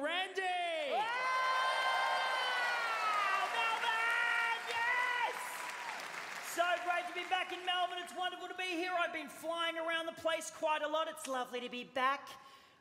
Randy! Wow! Melbourne! Yes! So great to be back in Melbourne. It's wonderful to be here. I've been flying around the place quite a lot. It's lovely to be back.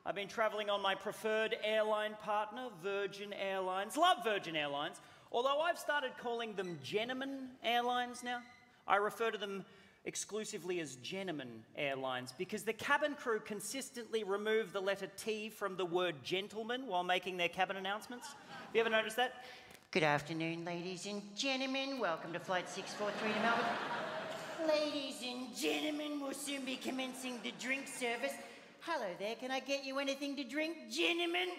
I've been travelling on my preferred airline partner, Virgin Airlines. Love Virgin Airlines, although I've started calling them Gentlemen Airlines now. I refer to them exclusively as Gentlemen Airlines because the cabin crew consistently remove the letter T from the word gentleman while making their cabin announcements. Have you ever noticed that? Good afternoon, ladies and gentlemen. Welcome to Flight 643 to Melbourne. Ladies and gentlemen, we'll soon be commencing the drink service. Hello there, can I get you anything to drink, gentlemen?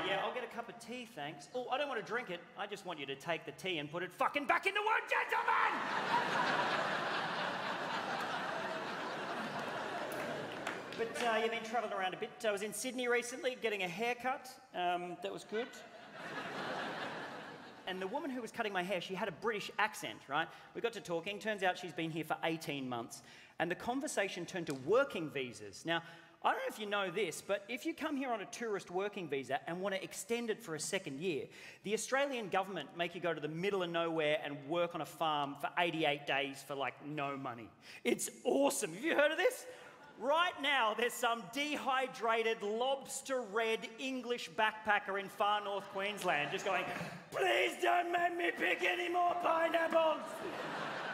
Yeah, I'll get a cup of tea, thanks. Oh, I don't want to drink it. I just want you to take the tea and put it fucking back in the word gentleman! But you've been travelling around a bit. I was in Sydney recently getting a haircut. That was good. And the woman who was cutting my hair, she had a British accent, right? We got to talking. Turns out she's been here for 18 months. And the conversation turned to working visas. Now, I don't know if you know this, but if you come here on a tourist working visa and want to extend it for a second year, the Australian government make you go to the middle of nowhere and work on a farm for 88 days for, like, no money. It's awesome. Have you heard of this? Right now, there's some dehydrated, lobster-red English backpacker in far north Queensland just going, "Please don't make me pick any more pineapples!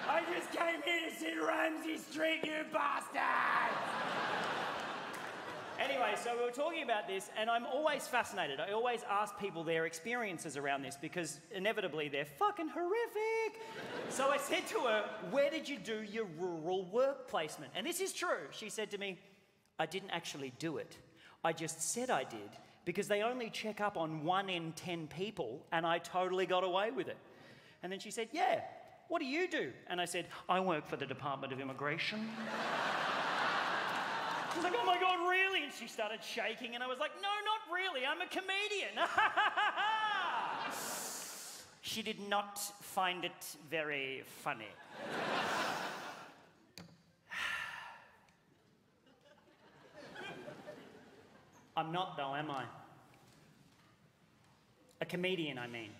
I just came here to see Ramsay Street, you bastard!" Anyway, so we were talking about this, and I'm always fascinated. I always ask people their experiences around this because inevitably they're fucking horrific. So I said to her, "Where did you do your rural work placement?" And this is true. She said to me, "I didn't actually do it. I just said I did because they only check up on 1 in 10 people, and I totally got away with it." And then she said, "Yeah, what do you do?" And I said, "I work for the Department of Immigration." She's like, "Oh my God, really?" And she started shaking, and I was like, "No, not really, I'm a comedian." She did not find it very funny. I'm not though, am I? A comedian, I mean.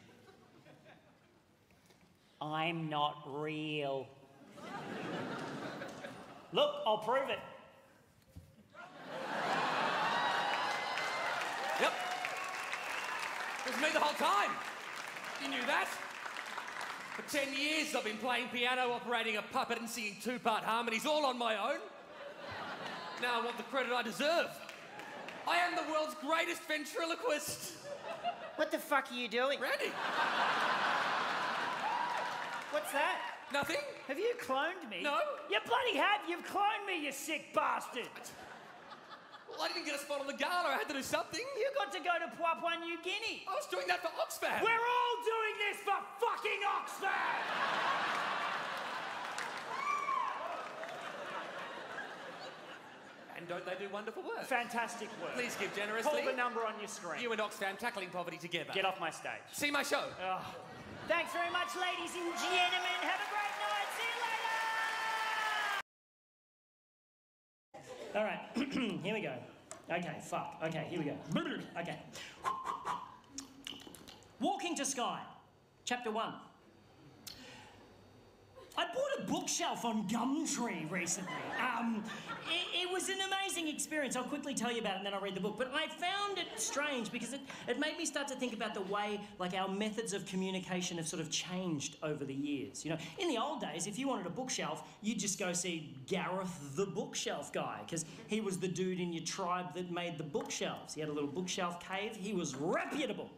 I'm not real. Look, I'll prove it. Yep. It was me the whole time. You knew that? For 10 years I've been playing piano, operating a puppet and singing 2-part harmonies all on my own. Now I want the credit I deserve. I am the world's greatest ventriloquist. What the fuck are you doing? Randy. What's that? Nothing. Have you cloned me? No. You bloody have! You've cloned me, you sick bastard! Well, I didn't get a spot on the gala. I had to do something. You got to go to Papua New Guinea. I was doing that for Oxfam. We're all doing this for fucking Oxfam! And don't they do wonderful work? Fantastic work. Please give generously. Call the number on your screen. You and Oxfam tackling poverty together. Get off my stage. See my show. Oh. Thanks very much, ladies and gentlemen. Have a great night. See you later! All right, here we go. Okay, fuck. Okay, here we go. Okay. Walking to Sky, Chapter 1. I bought a bookshelf on Gumtree recently. It was an amazing experience. I'll quickly tell you about it and then I'll read the book. But I found it strange because it made me start to think about the way, like, our methods of communication have sort of changed over the years. You know, in the old days, if you wanted a bookshelf, you'd just go see Gareth the bookshelf guy because he was the dude in your tribe that made the bookshelves. He had a little bookshelf cave. He was reputable.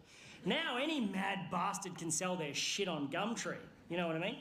Now any mad bastard can sell their shit on Gumtree. You know what I mean?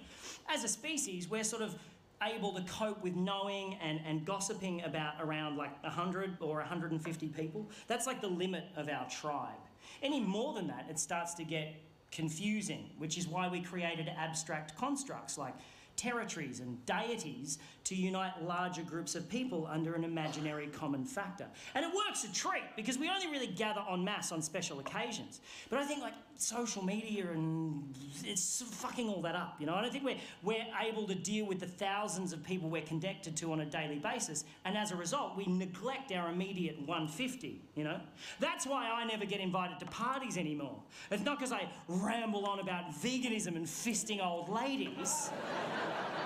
As a species, we're sort of able to cope with knowing and gossiping about around like 100 or 150 people. That's like the limit of our tribe. Any more than that, it starts to get confusing, which is why we created abstract constructs like territories and deities to unite larger groups of people under an imaginary common factor. And it works a treat because we only really gather en masse on special occasions. But I think like social media and it's fucking all that up, you know? I don't think we're able to deal with the thousands of people we're connected to on a daily basis, and as a result, we neglect our immediate 150, you know? That's why I never get invited to parties anymore. It's not because I ramble on about veganism and fisting old ladies.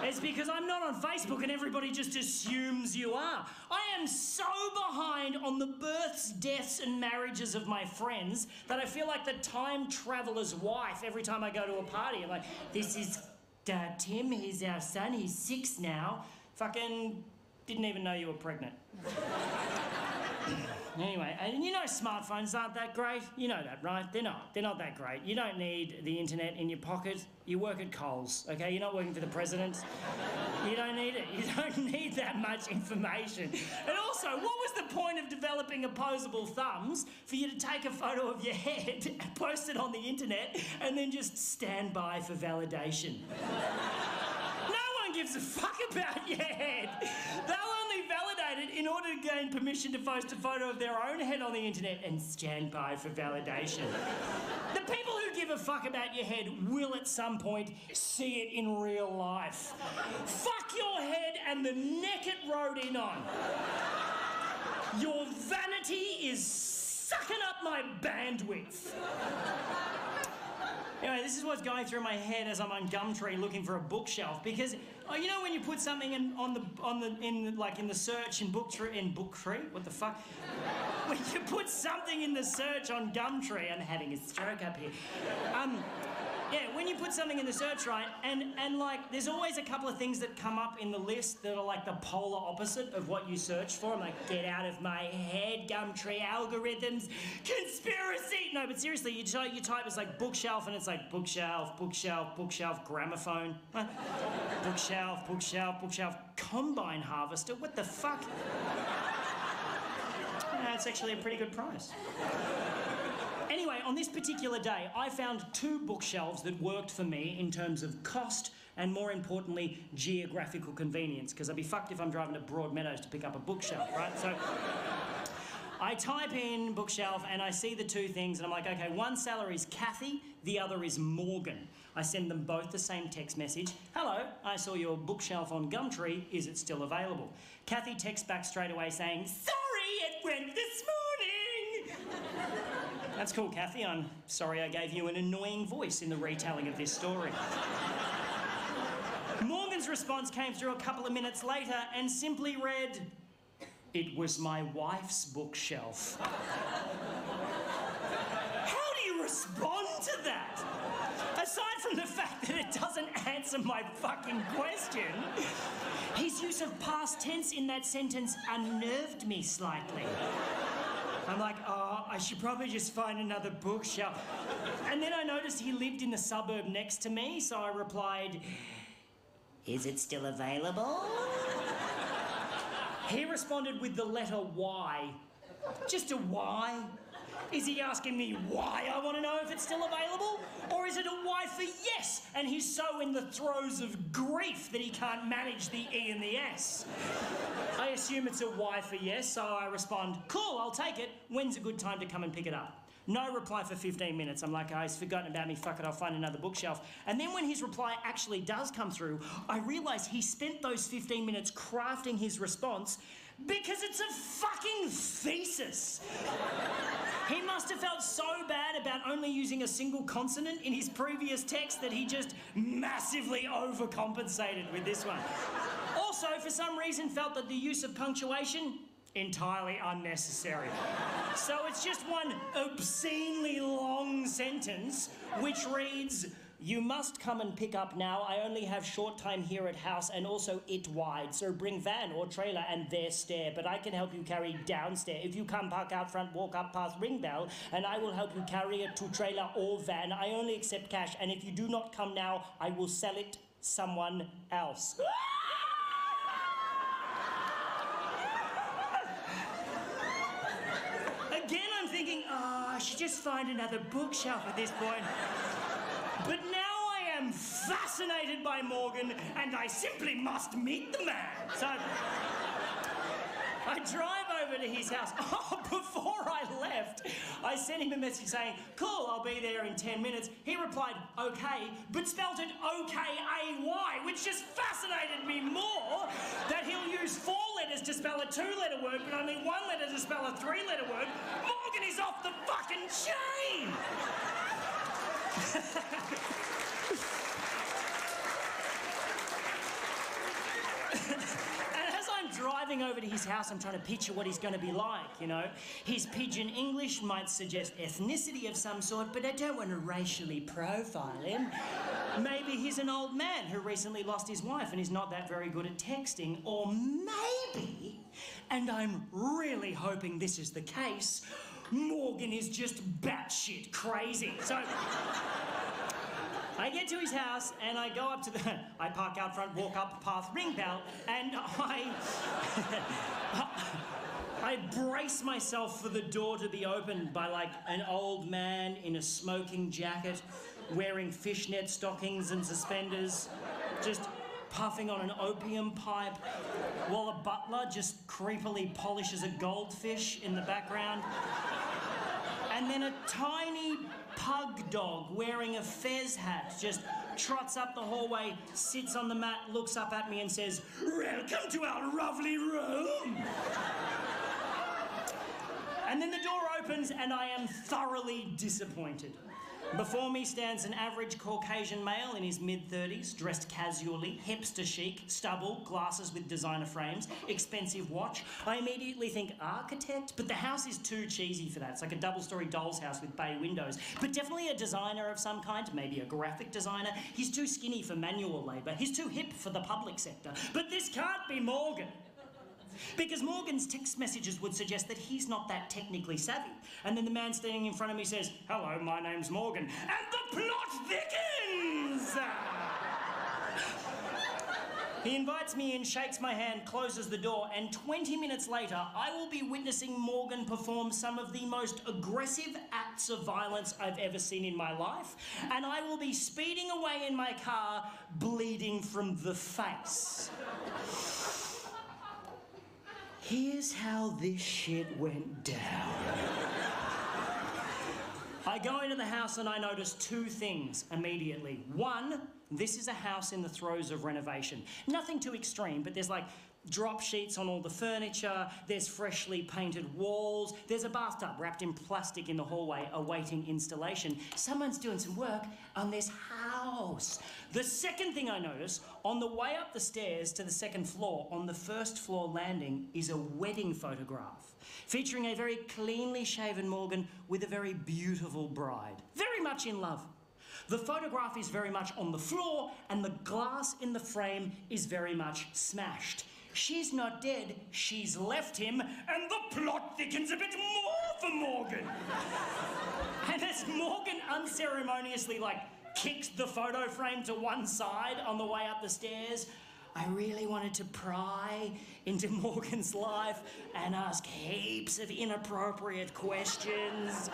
It's because I'm not on Facebook and everybody just assumes you are. I am so behind on the births, deaths and marriages of my friends that I feel like the time traveller's wife every time I go to a party. I'm like, this is Tim, he's our son, he's 6 now. Fucking didn't even know you were pregnant. Anyway, and you know smartphones aren't that great. You know that, right? They're not that great. You don't need the internet in your pocket. You work at Coles, okay? You're not working for the president. You don't need it. You don't need that much information. And also, what was the point of developing opposable thumbs for you to take a photo of your head and post it on the internet and then just stand by for validation? No one gives a fuck about your head. They'll only validate it in order to gain permission to post a photo of their own head on the internet and stand by for validation. The people who give a fuck about your head will at some point see it in real life. Fuck your head and the neck it rode in on. Your vanity is sucking up my bandwidth. Anyway, this is what's going through my head as I'm on Gumtree looking for a bookshelf, because you know when you put something in the search in Booktree, what the fuck? When you put something in the search on Gumtree, I'm having a stroke up here. Yeah, when you put something in the search, right, and like, there's always a couple of things that come up in the list that are like the polar opposite of what you search for. I'm like, get out of my head, Gumtree algorithms, conspiracy. No, but seriously, you type, it's like bookshelf, and it's like bookshelf, bookshelf, bookshelf, gramophone. Bookshelf, bookshelf, bookshelf, combine harvester, what the fuck? That's actually a pretty good price. Anyway, on this particular day, I found 2 bookshelves that worked for me in terms of cost and, more importantly, geographical convenience, because I'd be fucked if I'm driving to Broadmeadows to pick up a bookshelf, right? So I type in bookshelf and I see the 2 things and I'm like, okay, one seller is Kathy, the other is Morgan. I send them both the same text message. Hello, I saw your bookshelf on Gumtree. Is it still available? Kathy texts back straight away saying, sorry, it went this morning. That's cool, Kathy. I'm sorry I gave you an annoying voice in the retelling of this story. Morgan's response came through a couple of minutes later and simply read, it was my wife's bookshelf. How do you respond to that? Aside from the fact that it doesn't answer my fucking question, his use of past tense in that sentence unnerved me slightly. I'm like, oh, I should probably just find another bookshelf. And then I noticed he lived in the suburb next to me, so I replied, is it still available? He responded with the letter Y. Just a Y? Is he asking me why I want to know if it's still available? Or is it a Y for yes, and he's so in the throes of grief that he can't manage the E and the S? I assume it's a Y for yes, so I respond, cool, I'll take it. When's a good time to come and pick it up? No reply for 15 minutes. I'm like, oh, he's forgotten about me, fuck it, I'll find another bookshelf. And then when his reply actually does come through, I realise he spent those 15 minutes crafting his response because it's a fucking thesis. He must have felt so bad about only using a single consonant in his previous text that he just massively overcompensated with this one. Also, for some reason, felt that the use of punctuation entirely unnecessary. So it's just one obscenely long sentence which reads, you must come and pick up now. I only have short time here at house and also it wide. So bring van or trailer and there stair. But I can help you carry downstairs. If you come park out front, walk up past ring bell and I will help you carry it to trailer or van. I only accept cash and if you do not come now, I will sell it someone else. Again, I'm thinking, oh, I should just find another bookshelf at this point. But now I am fascinated by Morgan, and I simply must meet the man. So I drive over to his house. Oh, before I left, I sent him a message saying, cool, I'll be there in 10 minutes. He replied, okay, but spelt it O-K-A-Y, which just fascinated me more that he'll use 4 letters to spell a 2-letter word, but only 1 letter to spell a 3-letter word. Morgan is off the fucking chain! Driving over to his house, I'm trying to picture what he's going to be like, you know. His pidgin English might suggest ethnicity of some sort, but I don't want to racially profile him. Maybe he's an old man who recently lost his wife and is not that very good at texting. Or maybe, and I'm really hoping this is the case, Morgan is just batshit crazy. So I get to his house and I go up to I park out front, walk up path, ring bell, and I brace myself for the door to be opened by like an old man in a smoking jacket, wearing fishnet stockings and suspenders, just puffing on an opium pipe, while a butler just creepily polishes a goldfish in the background. And then a tiny pug dog wearing a fez hat just trots up the hallway, sits on the mat, looks up at me and says, "Welcome to our lovely room." And then the door opens and I am thoroughly disappointed. Before me stands an average Caucasian male in his mid-30s, dressed casually, hipster chic, stubble, glasses with designer frames, expensive watch. I immediately think architect, but the house is too cheesy for that. It's like a double-story doll's house with bay windows. But definitely a designer of some kind, maybe a graphic designer. He's too skinny for manual labour. He's too hip for the public sector. But this can't be Morgan. Because Morgan's text messages would suggest that he's not that technically savvy. And then the man standing in front of me says, "Hello, my name's Morgan." And the plot thickens! He invites me in, shakes my hand, closes the door, and 20 minutes later, I will be witnessing Morgan perform some of the most aggressive acts of violence I've ever seen in my life, and I will be speeding away in my car, bleeding from the face. Here's how this shit went down. I go into the house and I notice 2 things immediately. 1, this is a house in the throes of renovation. Nothing too extreme, but there's like drop sheets on all the furniture, there's freshly painted walls, there's a bathtub wrapped in plastic in the hallway awaiting installation. Someone's doing some work on this house. The second thing I notice, on the way up the stairs to the 2nd floor, on the 1st floor landing, is a wedding photograph featuring a very cleanly shaven Morgan with a very beautiful bride, very much in love. The photograph is very much on the floor and the glass in the frame is very much smashed. She's not dead, she's left him, and the plot thickens a bit more for Morgan. And as Morgan unceremoniously, kicks the photo frame to one side on the way up the stairs, I really wanted to pry into Morgan's life and ask heaps of inappropriate questions.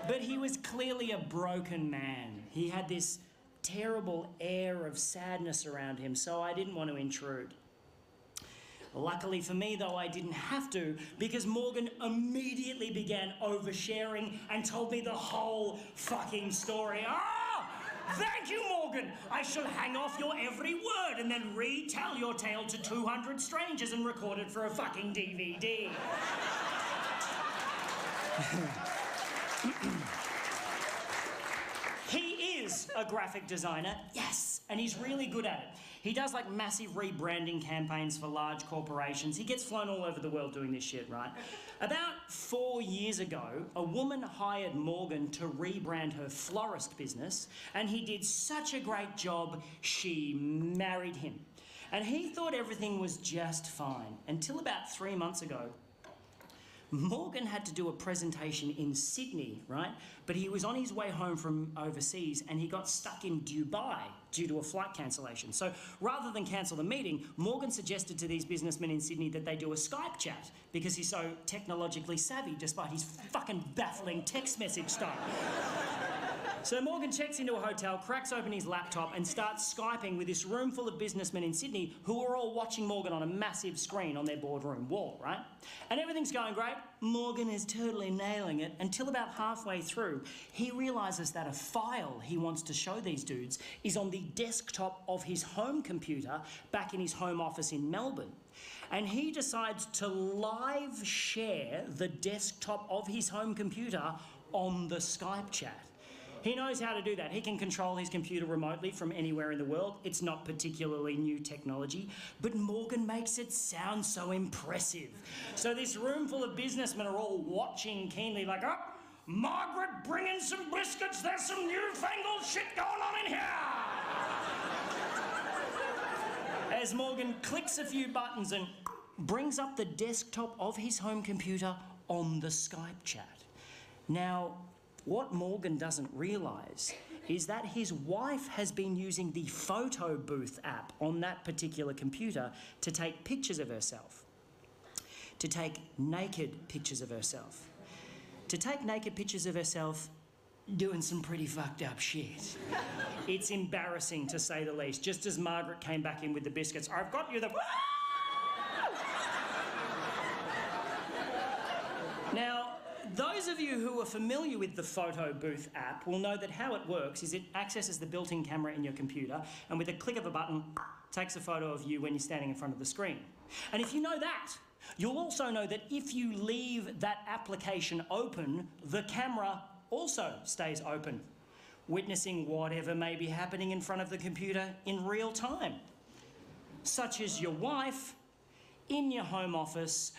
But he was clearly a broken man. He had this terrible air of sadness around him, so I didn't want to intrude. Luckily for me, though, I didn't have to, because Morgan immediately began oversharing and told me the whole fucking story. Thank you, Morgan. I shall hang off your every word and then retell your tale to 200 strangers and record it for a fucking DVD. He is a graphic designer, yes, and he's really good at it. He does massive rebranding campaigns for large corporations. He gets flown all over the world doing this shit, right? About 4 years ago, a woman hired Morgan to rebrand her florist business, and he did such a great job, she married him. And he thought everything was just fine, until about 3 months ago. Morgan had to do a presentation in Sydney, right? But he was on his way home from overseas and he got stuck in Dubai due to a flight cancellation. So rather than cancel the meeting, Morgan suggested to these businessmen in Sydney that they do a Skype chat because he's so technologically savvy despite his fucking baffling text message style. So Morgan checks into a hotel, cracks open his laptop and starts Skyping with this room full of businessmen in Sydney who are all watching Morgan on a massive screen on their boardroom wall, right? And everything's going great. Morgan is totally nailing it until about halfway through, he realises that a file he wants to show these dudes is on the desktop of his home computer back in his home office in Melbourne. And he decides to live share the desktop of his home computer on the Skype chat. He knows how to do that. He can control his computer remotely from anywhere in the world. It's not particularly new technology, but Morgan makes it sound so impressive. So this room full of businessmen are all watching keenly like, oh, Margaret, bring in some biscuits. There's some newfangled shit going on in here. As Morgan clicks a few buttons and brings up the desktop of his home computer on the Skype chat. Now, what Morgan doesn't realise is that his wife has been using the photo booth app on that particular computer to take pictures of herself, to take naked pictures of herself, to take naked pictures of herself doing some pretty fucked up shit. It's embarrassing to say the least. Just as Margaret came back in with the biscuits, I've got you the... Now, those of you who are familiar with the photo booth app will know that how it works is it accesses the built-in camera in your computer and with a click of a button takes a photo of you when you're standing in front of the screen. And if you know that, you'll also know that if you leave that application open, the camera also stays open, witnessing whatever may be happening in front of the computer in real time, such as your wife in your home office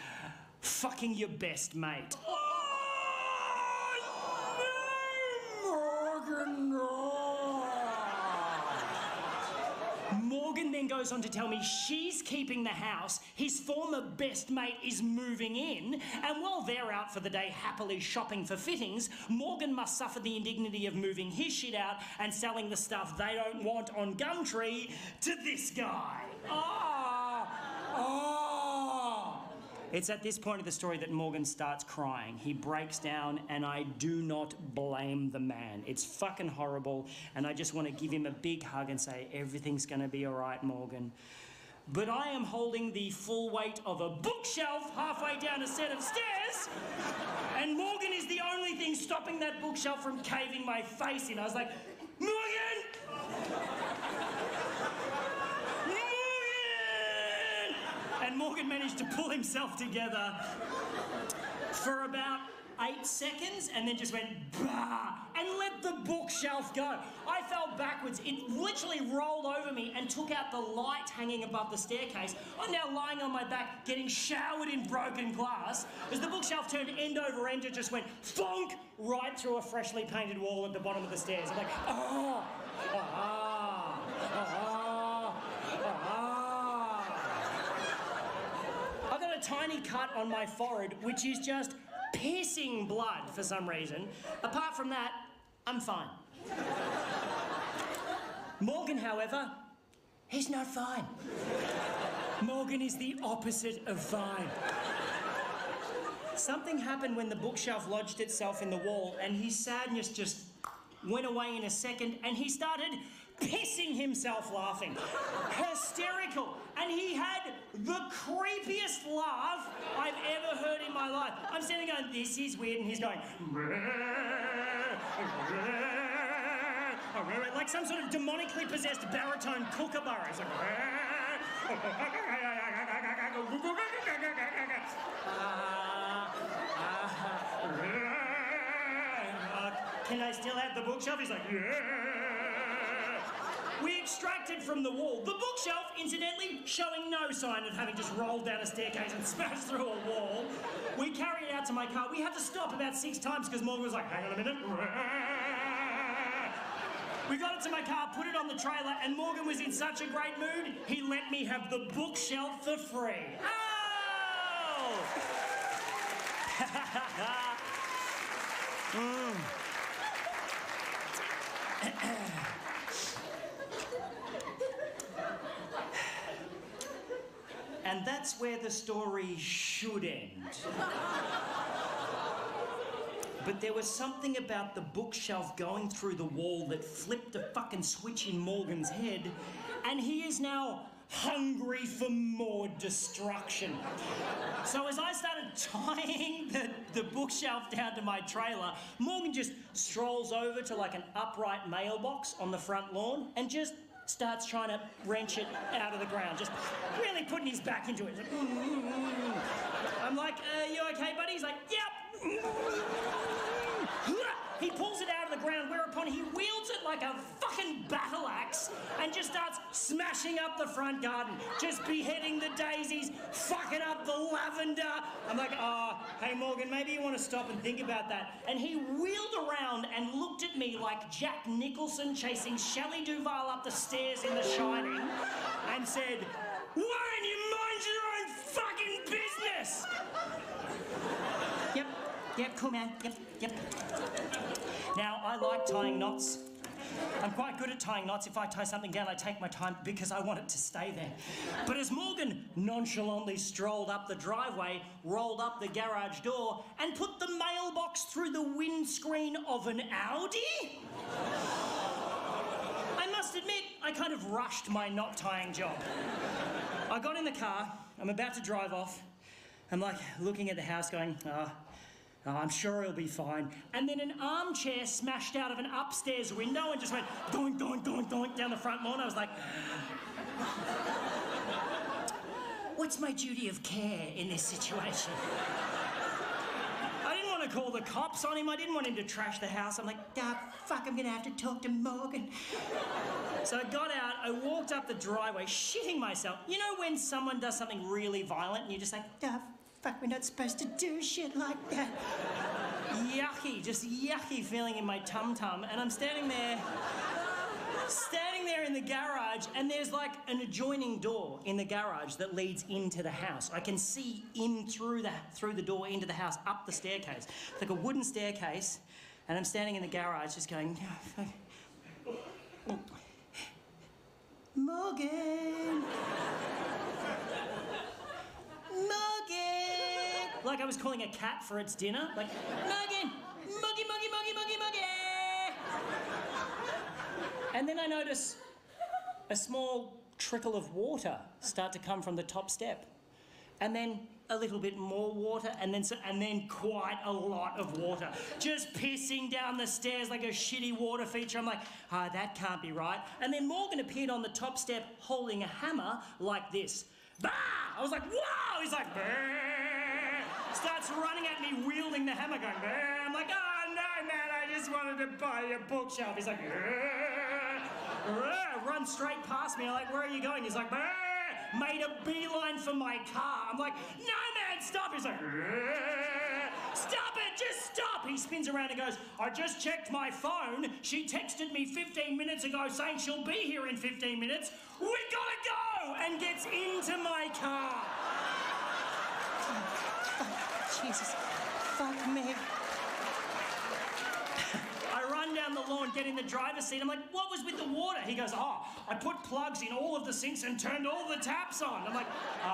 fucking your best mate. Morgan then goes on to tell me she's keeping the house, his former best mate is moving in, and while they're out for the day happily shopping for fittings, Morgan must suffer the indignity of moving his shit out and selling the stuff they don't want on Gumtree to this guy. It's at this point of the story that Morgan starts crying. He breaks down, and I do not blame the man. It's fucking horrible, and I just want to give him a big hug and say, everything's going to be all right, Morgan. But I am holding the full weight of a bookshelf halfway down a set of stairs, and Morgan is the only thing stopping that bookshelf from caving my face in. I was like, Morgan! And Morgan managed to pull himself together for about 8 seconds and then just went, bah, and let the bookshelf go. I fell backwards. It literally rolled over me and took out the light hanging above the staircase. I'm now lying on my back, getting showered in broken glass. As the bookshelf turned end over end, it just went thonk right through a freshly painted wall at the bottom of the stairs. I'm like, I've got a tiny cut on my forehead, which is just pissing blood for some reason. Apart from that, I'm fine. Morgan, however, he's not fine. Morgan is the opposite of fine. Something happened when the bookshelf lodged itself in the wall, and his sadness just went away in a second, and he started pissing himself laughing. Hysterical. And he had the creepiest laugh I've ever heard in my life. I'm standing going, this is weird, and he's going, like some sort of demonically possessed baritone kookaburra. He's like, can I still have the bookshelf? He's like, yeah. We extracted from the wall. The bookshelf, incidentally, showing no sign of having just rolled down a staircase and smashed through a wall. We carried it out to my car. We had to stop about 6 times because Morgan was like, hang on a minute. We got it to my car, put it on the trailer, and Morgan was in such a great mood, he let me have the bookshelf for free. Oh! And that's where the story should end. But there was something about the bookshelf going through the wall that flipped a fucking switch in Morgan's head, and he is now hungry for more destruction. So as I started tying the bookshelf down to my trailer, Morgan just strolls over to like an upright mailbox on the front lawn and just starts trying to wrench it out of the ground, just really putting his back into it. He's like, I'm like, you okay, buddy? He's like, yep. He pulls it out of the ground, whereupon he wields it like a fucking battle axe and just starts smashing up the front garden, just beheading the daisies, fucking up the lavender. I'm like, oh, hey, Morgan, maybe you want to stop and think about that. And he wheeled around and looked at me like Jack Nicholson chasing Shelley Duvall up the stairs in The Shining and said, why don't you mind your own fucking business? Yep, cool, man. Yep. Now, I like tying knots. I'm quite good at tying knots. If I tie something down, I take my time because I want it to stay there. But as Morgan nonchalantly strolled up the driveway, rolled up the garage door, and put the mailbox through the windscreen of an Audi, I must admit, I kind of rushed my knot tying job. I got in the car, I'm about to drive off. I'm like looking at the house going, oh, I'm sure he'll be fine. And then an armchair smashed out of an upstairs window and just went doink, doink, doink, doink down the front lawn. I was like, what's my duty of care in this situation? I didn't want to call the cops on him. I didn't want him to trash the house. I'm like, fuck, I'm going to have to talk to Morgan. So I got out, I walked up the driveway, shitting myself. You know when someone does something really violent and you're just like, fuck, we're not supposed to do shit like that. Yucky, just yucky feeling in my tum-tum. And I'm standing there in the garage, and there's like an adjoining door in the garage that leads into the house. I can see in through the door into the house, up the staircase. It's like a wooden staircase, and I'm standing in the garage just going, Morgan! Like I was calling a cat for its dinner. Like, Morgan! Muggy, muggy, muggy, muggy, muggy! And then I notice a small trickle of water start to come from the top step. And then a little bit more water, and then quite a lot of water. Just pissing down the stairs like a shitty water feature. I'm like, that can't be right. And then Morgan appeared on the top step holding a hammer like this. Bah! I was like, whoa! He's like, bah! Starts running at me, wielding the hammer, going, bah! I'm like, oh, no, man, I just wanted to buy a bookshelf. He's like, runs straight past me. I'm like, where are you going? He's like, bah! Made a beeline for my car. I'm like, no, man, stop. He's like, stop it, just stop. He spins around and goes, I just checked my phone. She texted me 15 minutes ago saying she'll be here in 15 minutes. We gotta go! And gets into my car. Jesus, fuck me. I run down the lawn, get in the driver's seat. I'm like, what was with the water? He goes, I put plugs in all of the sinks and turned all the taps on. I'm like,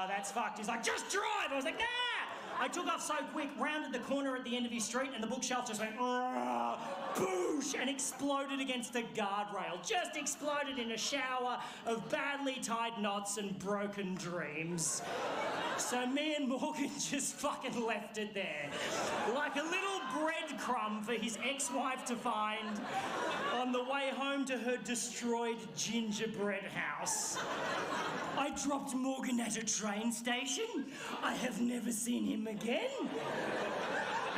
that's fucked. He's like, just drive. I was like, nah. I took off so quick, rounded the corner at the end of his street, and the bookshelf just went, boosh, and exploded against the guardrail. Just exploded in a shower of badly tied knots and broken dreams. So me and Morgan just fucking left it there. Like a little breadcrumb for his ex-wife to find on the way home to her destroyed gingerbread house. I dropped Morgan at a train station. I have never seen him again.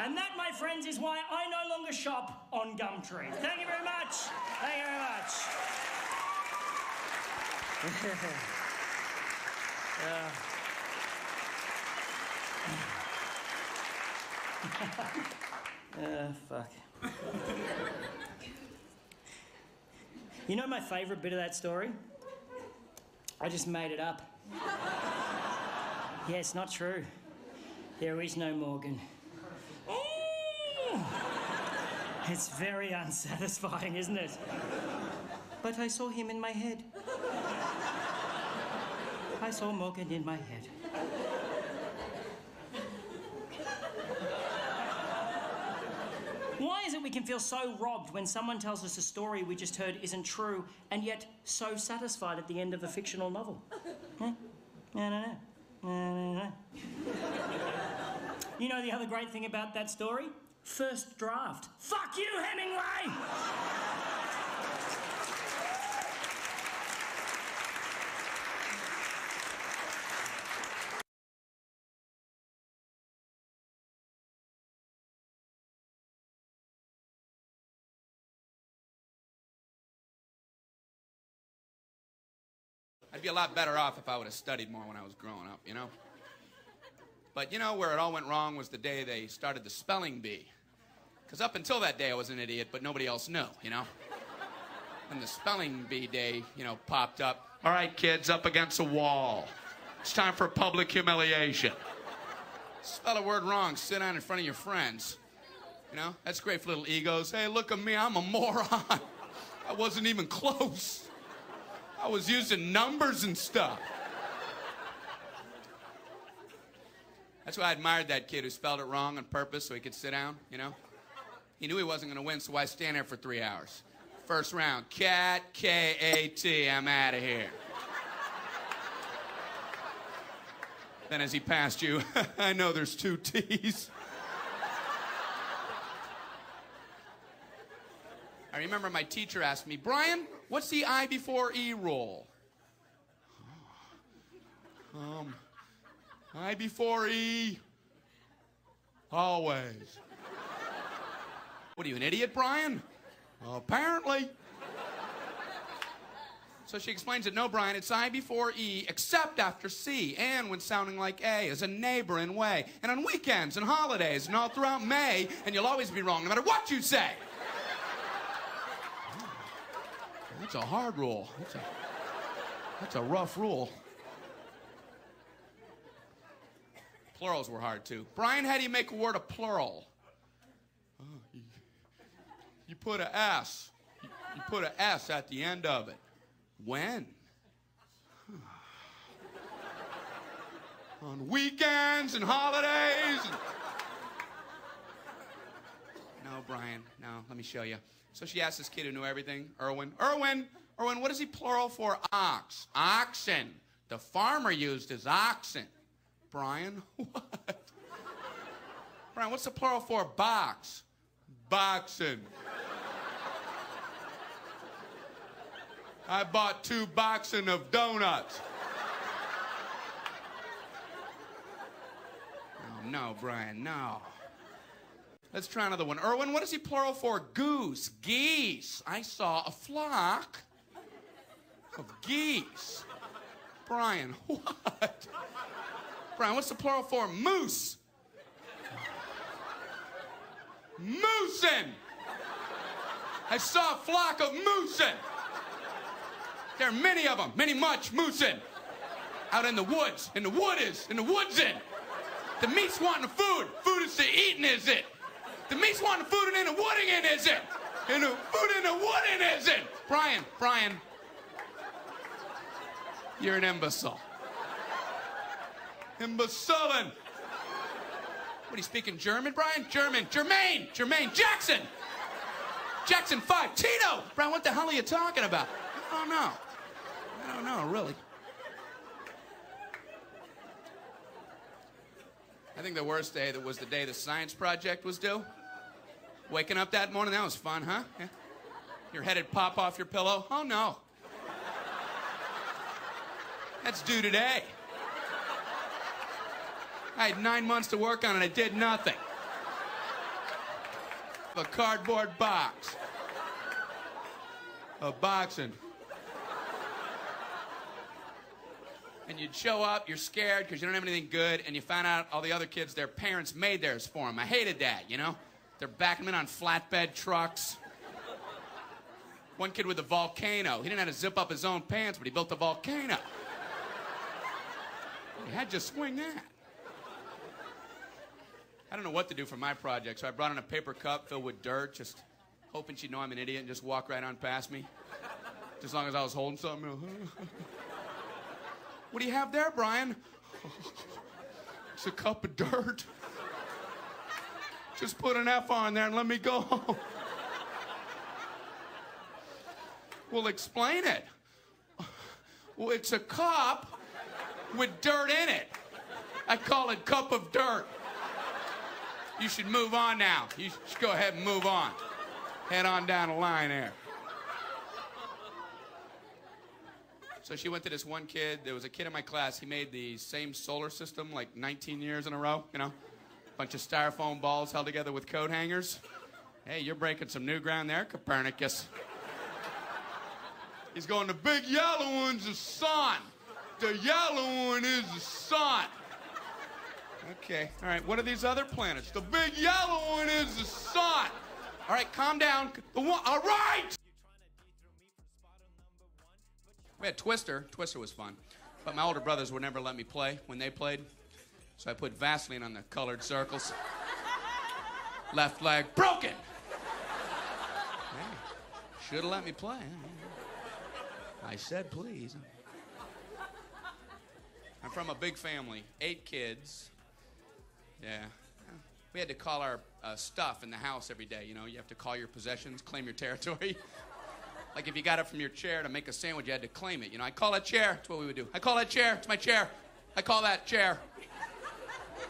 And that, my friends, is why I no longer shop on Gumtree. Thank you very much. Thank you very much. Fuck. You know my favourite bit of that story? I just made it up. Yeah, it's not true. There is no Morgan. It's very unsatisfying, isn't it? But I saw him in my head. I saw Morgan in my head. can feel so robbed when someone tells us a story we just heard isn't true and yet so satisfied at the end of a fictional novel. No. You know the other great thing about that story? First draft. Fuck you, Hemingway! I'd be a lot better off if I would have studied more when I was growing up, you know? But you know where it all went wrong was the day they started the spelling bee. Because up until that day I was an idiot, but nobody else knew, you know? When the spelling bee day, you know, popped up. All right, kids, up against a wall. It's time for public humiliation. Spell a word wrong, sit down in front of your friends. You know, that's great for little egos. Hey, look at me, I'm a moron. I wasn't even close. I was using numbers and stuff. That's why I admired that kid who spelled it wrong on purpose so he could sit down, you know? He knew he wasn't going to win, so why stand there for 3 hours? First round, cat, K-A-T, I'm out of here. Then as he passed you, I know there's 2 T's. I remember my teacher asked me, Brian, what's the I before E rule? I before E, always. What are you, an idiot, Brian? Apparently. So she explains it, no, Brian, it's I before E, except after C, and when sounding like A, as a neighboring way, and on weekends and holidays, and all throughout May, and you'll always be wrong, no matter what you say. That's a hard rule. That's a rough rule. Plurals were hard, too. Brian, how do you make a word a plural? You put an S. You put an S at the end of it. When? On weekends and holidays. No, Brian, no, let me show you. So she asked this kid who knew everything, Erwin, what is he plural for ox? Oxen. The farmer used his oxen. Brian, what? Brian, what's the plural for box? Boxen. I bought 2 boxen of donuts. Oh, no, Brian, no. Let's try another one. Erwin, what is he plural for? Goose. Geese. I saw a flock of geese. Brian, what? Brian, what's the plural for? Moose. Moosin. I saw a flock of moosin. There are many of them, much moosin. Out in the woods, in the woodsin. The meat's wanting the food. Food is to eating, is it? The meat's wanting the food and in the wooding in, is it? And the food in the wooding, is it? Brian. You're an imbecile. Imbecilin'. What, are you speaking German, Brian? German. Jermaine. Jackson. Jackson 5. Tito. Brian, what the hell are you talking about? I don't know, really. I think the worst day was the day the science project was due. Waking up that morning, that was fun, huh? Yeah. Your head'd pop off your pillow. Oh, no. That's due today. I had 9 months to work on it. I did nothing. A cardboard box. A boxing. And you'd show up, you're scared because you don't have anything good, and you find out all the other kids, their parents made theirs for them. I hated that, you know? They're backing them in on flatbed trucks. One kid with a volcano. He didn't have to zip up his own pants, but he built a volcano. He had to swing that. I don't know what to do for my project, so I brought in a paper cup filled with dirt, just hoping she'd know I'm an idiot and just walk right on past me. Just as long as I was holding something. What do you have there, Brian? It's a cup of dirt. Just put an F on there and let me go home. Well, explain it. Well, it's a cup with dirt in it. I call it cup of dirt. You should move on now. You should go ahead and move on. Head on down the line there. So she went to this one kid. There was a kid in my class. He made the same solar system like 19 years in a row, you know? Bunch of styrofoam balls held together with coat hangers. Hey, you're breaking some new ground there, Copernicus. He's going, the big yellow one's the sun. The yellow one is the sun. Okay, all right, what are these other planets? The big yellow one is the sun. All right, calm down. All right! We had Twister. Twister was fun. But my older brothers would never let me play when they played. So I put Vaseline on the colored circles. Left leg broken. Hey, should have let me play. I said please. I'm from a big family, 8 kids. Yeah. We had to call our stuff in the house every day. You know, you have to call your possessions, claim your territory. Like if you got up from your chair to make a sandwich, you had to claim it. You know, I call that chair. That's what we would do. I call that chair. It's my chair. I call that chair.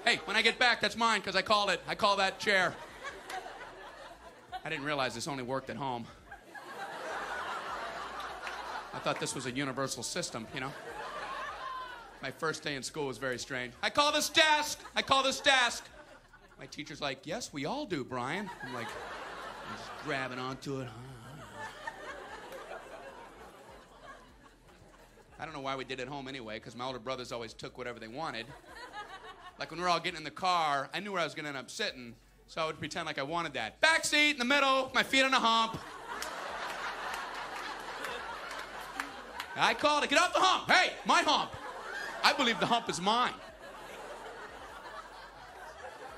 Hey, when I get back, that's mine because I called it. I call that chair. I didn't realize this only worked at home. I thought this was a universal system, you know. My first day in school was very strange. I call this desk. I call this desk. My teacher's like, yes, we all do, Brian. I'm like, I'm just grabbing onto it. I don't know why we did it home anyway, because my older brothers always took whatever they wanted. Like when we were all getting in the car, I knew where I was going to end up sitting, so I would pretend like I wanted that. Back seat in the middle, my feet on a hump. I called it, get off the hump. Hey, my hump. I believe the hump is mine.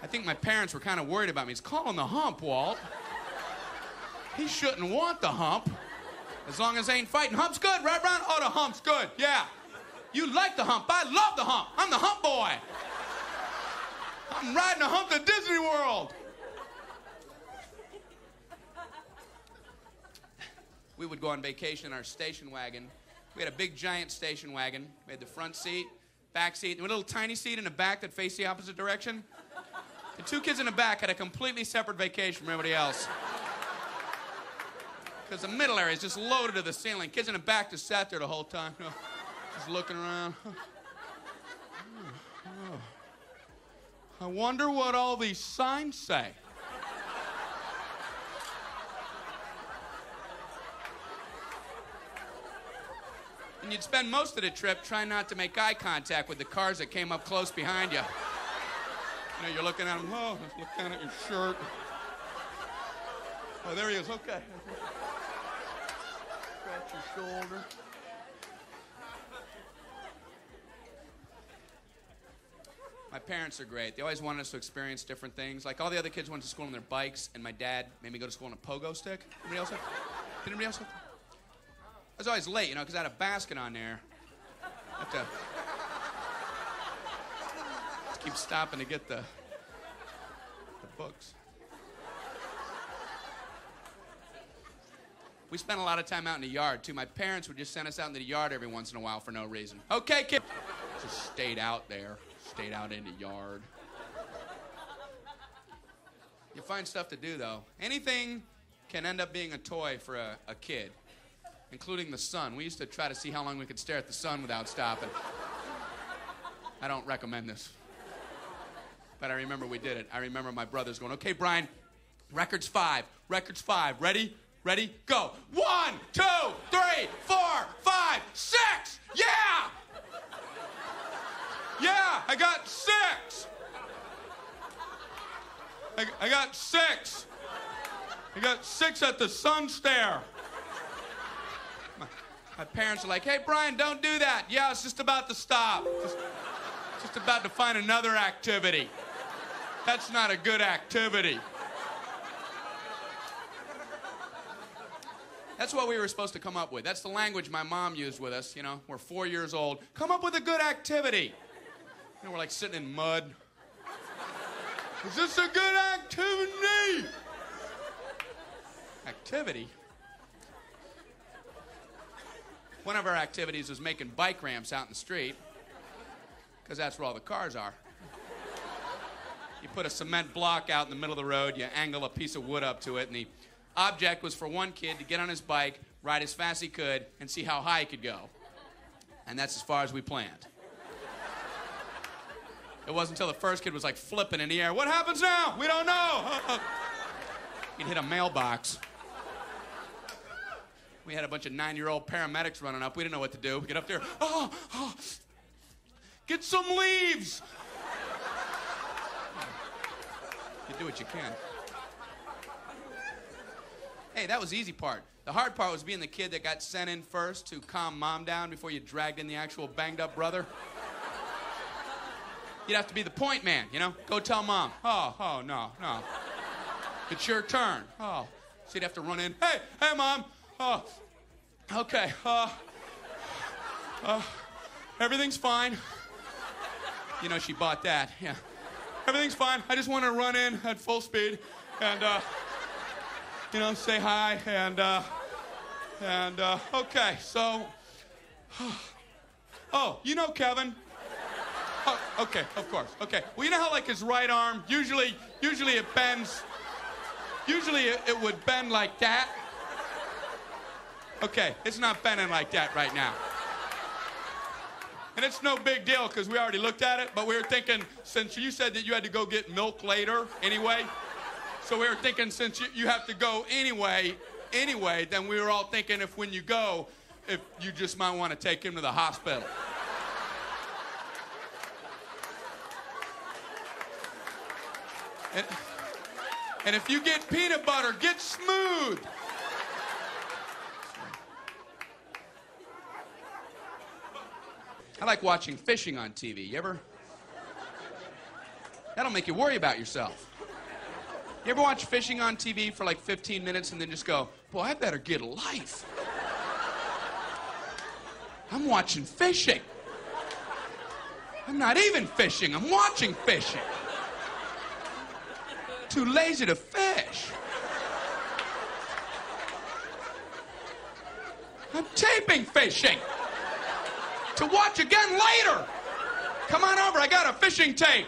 I think my parents were kind of worried about me. He's calling the hump, Walt. He shouldn't want the hump. As long as they ain't fighting. Hump's good, right, Ron? Oh, the hump's good, yeah. You like the hump. I love the hump. I'm the hump boy. I'm riding the hump to Disney World. We would go on vacation in our station wagon. We had a big, giant station wagon. We had the front seat, back seat, and a little tiny seat in the back that faced the opposite direction. The 2 kids in the back had a completely separate vacation from everybody else. Because the middle area is just loaded to the ceiling. Kids in the back just sat there the whole time, you know, just looking around. I wonder what all these signs say. And you'd spend most of the trip trying not to make eye contact with the cars that came up close behind you. You know, you're looking at them, oh, look down at your shirt. Oh, there he is, okay. Scratch your shoulder. My parents are great. They always wanted us to experience different things. Like all the other kids went to school on their bikes, and my dad made me go to school on a pogo stick. Anybody else have? Did anybody else have? I was always late, you know, because I had a basket on there. I have to keep stopping to get the books. We spent a lot of time out in the yard, too. My parents would just send us out into the yard every once in a while for no reason. Okay, kid. Just stayed out there. Stayed out in the yard. You find stuff to do, though. Anything can end up being a toy for a kid, including the sun. We used to try to see how long we could stare at the sun without stopping. I don't recommend this. But I remember we did it. I remember my brothers going, okay, Brian, record's 5. Record's 5. Ready? Ready? Go. 1, 2, 3, 4, 5, 6. Yeah! Yeah, I got 6. I got 6. I got 6 at the sun stare. My parents are like, hey, Brian, don't do that. Yeah, it's just about to stop. Just about to find another activity. That's not a good activity. That's what we were supposed to come up with. That's the language my mom used with us, you know. We're 4 years old. Come up with a good activity. You know, we're like sitting in mud. Is this a good activity? Activity? One of our activities was making bike ramps out in the street, because that's where all the cars are. You put a cement block out in the middle of the road, you angle a piece of wood up to it, and the object was for one kid to get on his bike, ride as fast as he could, and see how high he could go. And that's as far as we planned. It wasn't until the first kid was like flipping in the air. What happens now? We don't know. He'd hit a mailbox. We had a bunch of 9-year-old paramedics running up. We didn't know what to do. We get up there. Get some leaves. You do what you can. Hey, that was the easy part. The hard part was being the kid that got sent in first to calm mom down before you dragged in the actual banged up brother. You'd have to be the point man, you know? Go tell mom. Oh, no. It's your turn. Oh. So you'd have to run in. Hey, mom. Oh, okay. Everything's fine. You know, she bought that, yeah. Everything's fine. I just want to run in at full speed and, you know, say hi and, okay, so, oh, you know Kevin. Oh, okay, of course, okay. Well, you know how, like, his right arm, usually it bends, usually it would bend like that? Okay, it's not bending like that right now. And it's no big deal, because we already looked at it, but we were thinking, since you said that you had to go get milk later anyway, so we were thinking since you have to go anyway, then we were all thinking if when you go, if you just might want to take him to the hospital. And if you get peanut butter, get smooth. I like watching fishing on TV. You ever? That'll make you worry about yourself. You ever watch fishing on TV for like 15 minutes and then just go, boy, I better get a life. I'm watching fishing. I'm not even fishing, I'm watching fishing. Too lazy to fish. I'm taping fishing. To watch again later. Come on over, I got a fishing tape.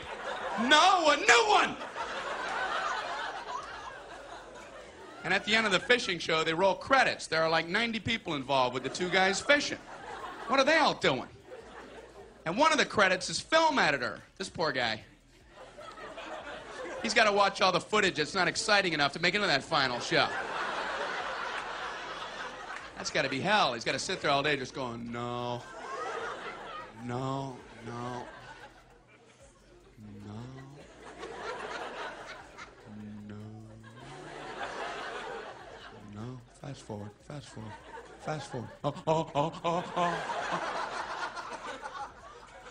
No, a new one. And at the end of the fishing show, they roll credits. There are like 90 people involved with the two guys fishing. What are they all doing? And one of the credits is film editor. This poor guy. He's got to watch all the footage that's not exciting enough to make it into that final show. That's got to be hell. He's got to sit there all day just going, no. No. Fast forward. Oh.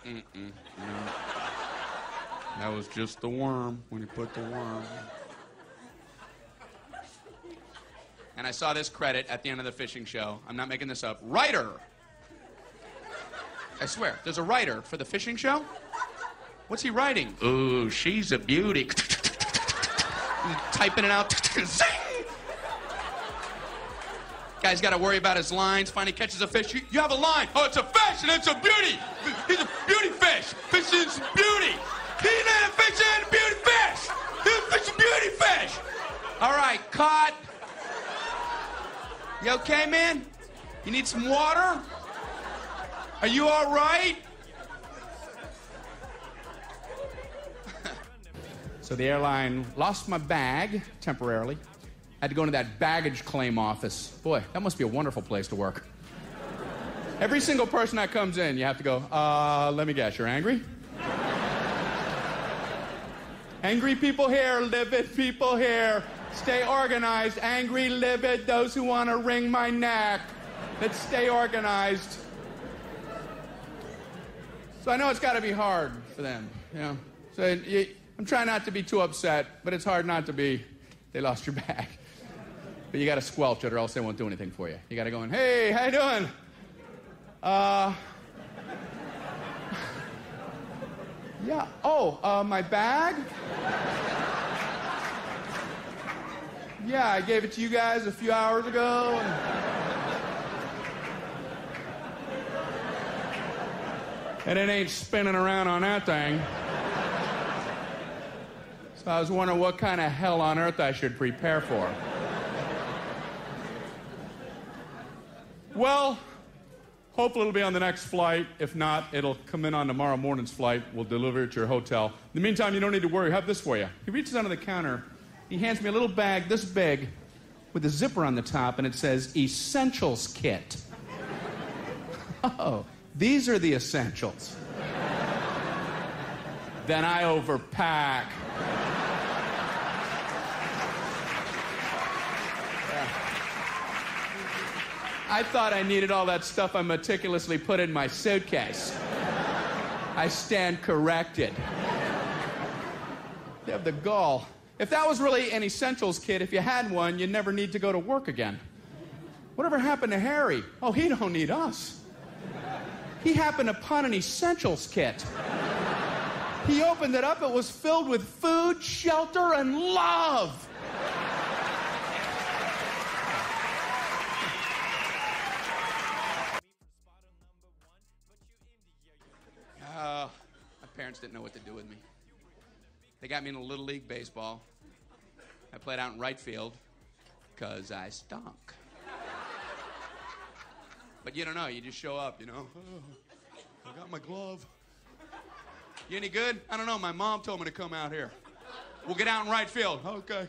No. That was just the worm when you put the worm. And I saw this credit at the end of the fishing show. I'm not making this up. Writer. I swear, there's a writer for the fishing show? What's he writing? Ooh, she's a beauty. Typing it out. Zing! Guy's got to worry about his lines. Finally catches a fish. You have a line. Oh, it's a fish and it's a beauty. He's a beauty fish. Fish is beauty. He's not a fish and a beauty fish. He's a fish and beauty fish. All right, cut. You okay, man? You need some water? Are you all right? So the airline lost my bag temporarily. Had to go into that baggage claim office. Boy, that must be a wonderful place to work. Every single person that comes in, you have to go, let me guess, you're angry? Angry people here, livid people here. Stay organized, angry, livid, those who want to wring my neck. Let's stay organized. So I know it's got to be hard for them, you know. So I'm trying not to be too upset, but it's hard not to be, they lost your bag. But you got to squelch it or else they won't do anything for you. You got to go in, hey, how you doing? Yeah, my bag? Yeah, I gave it to you guys a few hours ago. and it ain't spinning around on that thing. So I was wondering what kind of hell on earth I should prepare for. Well, hopefully it'll be on the next flight. If not, it'll come in on tomorrow morning's flight. We'll deliver it to your hotel. In the meantime, you don't need to worry. I have this for you. He reaches under the counter. He hands me a little bag this big with a zipper on the top, and it says, Essentials Kit. Oh, these are the essentials. Then I overpack. I thought I needed all that stuff I meticulously put in my suitcase. I stand corrected. They have the gall. If that was really an essentials kit, if you had one, you'd never need to go to work again. Whatever happened to Harry? Oh, he don't need us. He happened upon an essentials kit. He opened it up. It was filled with food, shelter, and love. My parents didn't know what to do with me. They got me into Little League Baseball. I played out in right field because I stunk. But you don't know. You just show up, you know. Oh, I got my glove. You any good? I don't know. My mom told me to come out here. We'll get out in right field. Okay.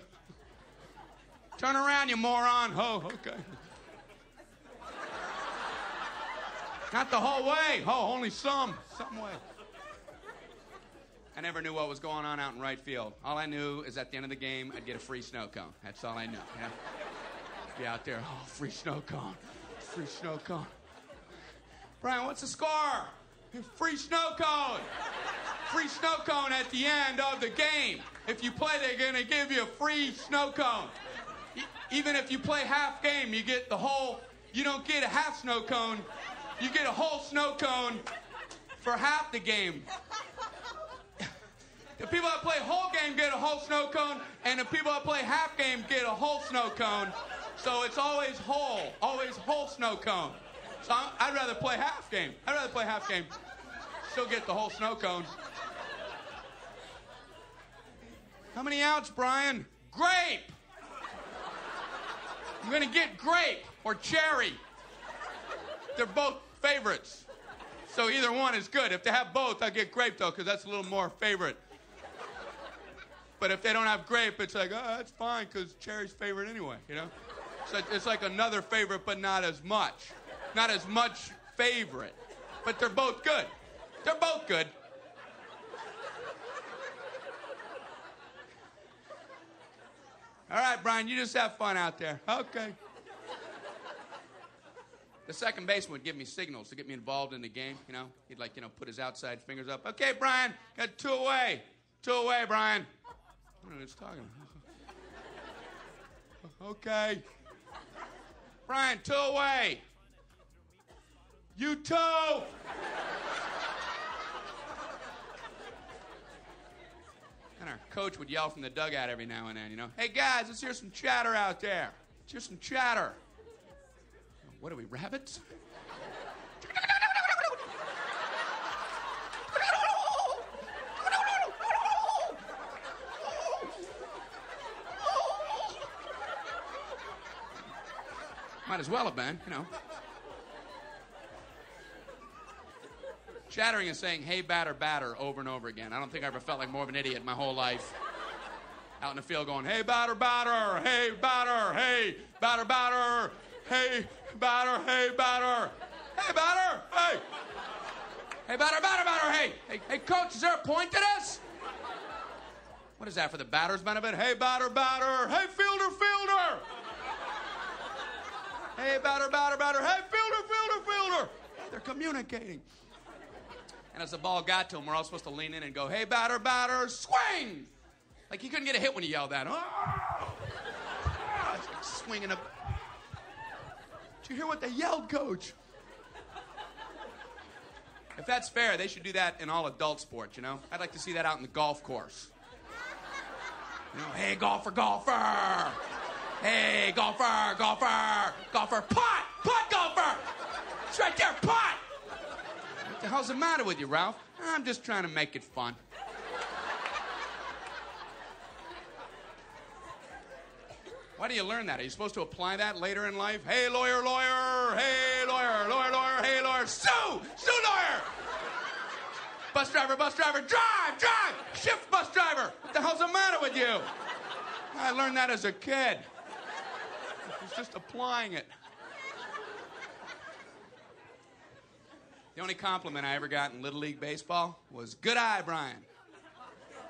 Turn around, you moron. Oh, okay. Not the whole way. Oh, only some way. I never knew what was going on out in right field. All I knew is at the end of the game, I'd get a free snow cone. That's all I knew. You know? Be out there, oh, free snow cone. Free snow cone. Brian, what's the score? Free snow cone. Free snow cone at the end of the game. If you play, they're going to give you a free snow cone. Even if you play half game, you get the whole, you don't get a half snow cone. You get a whole snow cone for half the game. The people that play whole game get a whole snow cone, and the people that play half game get a whole snow cone. So it's always whole snow cone. So I'd rather play half game. Still get the whole snow cone. How many outs, Brian? Grape! I'm gonna get grape or cherry. They're both favorites. So either one is good. If they have both, I'll get grape though, because that's a little more favorite. But if they don't have grape, it's like, oh, that's fine, because cherry's favorite anyway, you know? So it's like another favorite, but not as much. Not as much favorite. But they're both good. They're both good. All right, Brian, you just have fun out there. Okay. The second baseman would give me signals to get me involved in the game, you know? He'd like, you know, put his outside fingers up. Okay, Brian, got 2 away. 2 away, Brian. I don't know what he's talking about. Okay. Brian, 2 away. You too. And our coach would yell from the dugout every now and then, you know. Hey, guys, let's hear some chatter out there. Let's hear some chatter. What are we, rabbits? Might as well have been, you know. Chattering is saying, hey, batter, batter, over and over again. I don't think I ever felt like more of an idiot my whole life. Out in the field going, hey, batter, batter, hey, batter, hey, batter, batter, hey, batter, hey, batter, hey, batter, hey. Hey, batter, batter, batter, hey. Hey, coach, is there a point to this? What is that, for the batter's benefit? Hey, batter, batter, hey, fielder, fielder. Hey, batter, batter, batter. Hey, fielder, fielder, fielder. They're communicating. And as the ball got to him, we're all supposed to lean in and go, hey, batter, batter, swing. Like, you couldn't get a hit when you yelled that. Oh! It's like swinging up. Did you hear what they yelled, coach? If that's fair, they should do that in all adult sports, you know? I'd like to see that out in the golf course. You know, hey, golfer, golfer. Hey, golfer, golfer, golfer, putt, golfer. It's right there, putt. What the hell's the matter with you, Ralph? I'm just trying to make it fun. Why do you learn that? Are you supposed to apply that later in life? Hey, lawyer, lawyer. Hey, lawyer, lawyer, lawyer. Hey, lawyer. Sue! Sue, lawyer! Bus driver, drive, drive! Shift, bus driver! What the hell's the matter with you? I learned that as a kid. I was just applying it. The only compliment I ever got in Little League Baseball was, good eye, Brian.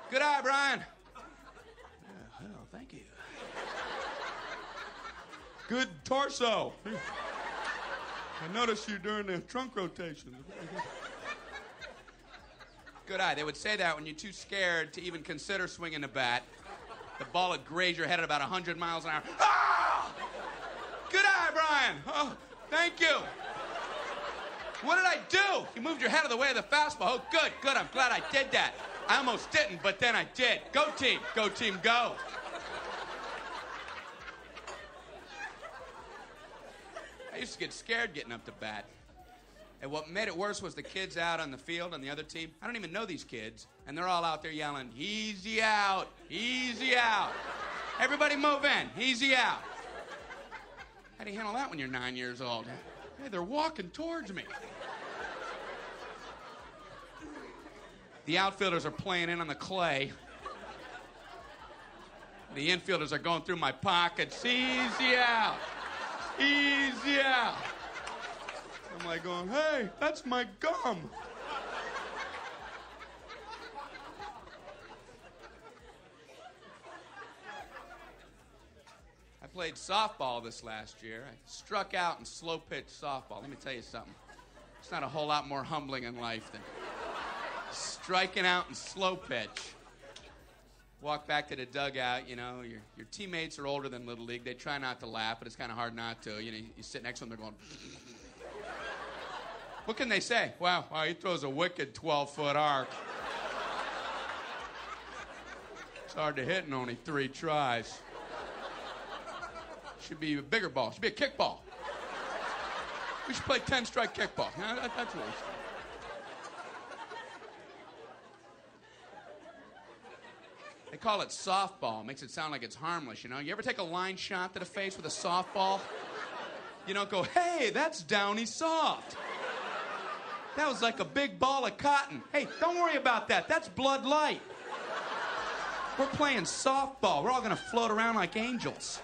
Good eye, Brian. Yeah, hell, thank you. Good torso. I noticed you during the trunk rotation. Good eye. They would say that when you're too scared to even consider swinging the bat. The ball would graze your head at about 100 miles an hour. Ah! Good eye, Brian. Oh, thank you. What did I do? You moved your head out of the way of the fastball. Oh, good, good. I'm glad I did that. I almost didn't, but then I did. Go team. Go team, go. I used to get scared getting up to bat. And what made it worse was the kids out on the field on the other team. I don't even know these kids. And they're all out there yelling, easy out, easy out. Everybody move in, easy out. How do you handle that when you're 9 years old? Hey, they're walking towards me. The outfielders are playing in on the clay. The infielders are going through my pockets. Easy out. Easy out. I'm like going, hey, that's my gum. I played softball this last year. I struck out in slow pitch softball. Let me tell you something. It's not a whole lot more humbling in life than striking out in slow pitch. Walk back to the dugout, you know, your teammates are older than Little League. They try not to laugh, but it's kind of hard not to. You know, you sit next to them, they're going... What can they say? Wow, he throws a wicked 12-foot arc. It's hard to hit in only 3 tries. Should be a bigger ball. Should be a kickball. We should play 10-strike kickball. That's what we should. They call it softball. Makes it sound like it's harmless, you know? You ever take a line shot to the face with a softball? You don't go, hey, that's downy soft. That was like a big ball of cotton. Hey, don't worry about that. That's Blood Light. We're playing softball. We're all going to float around like angels.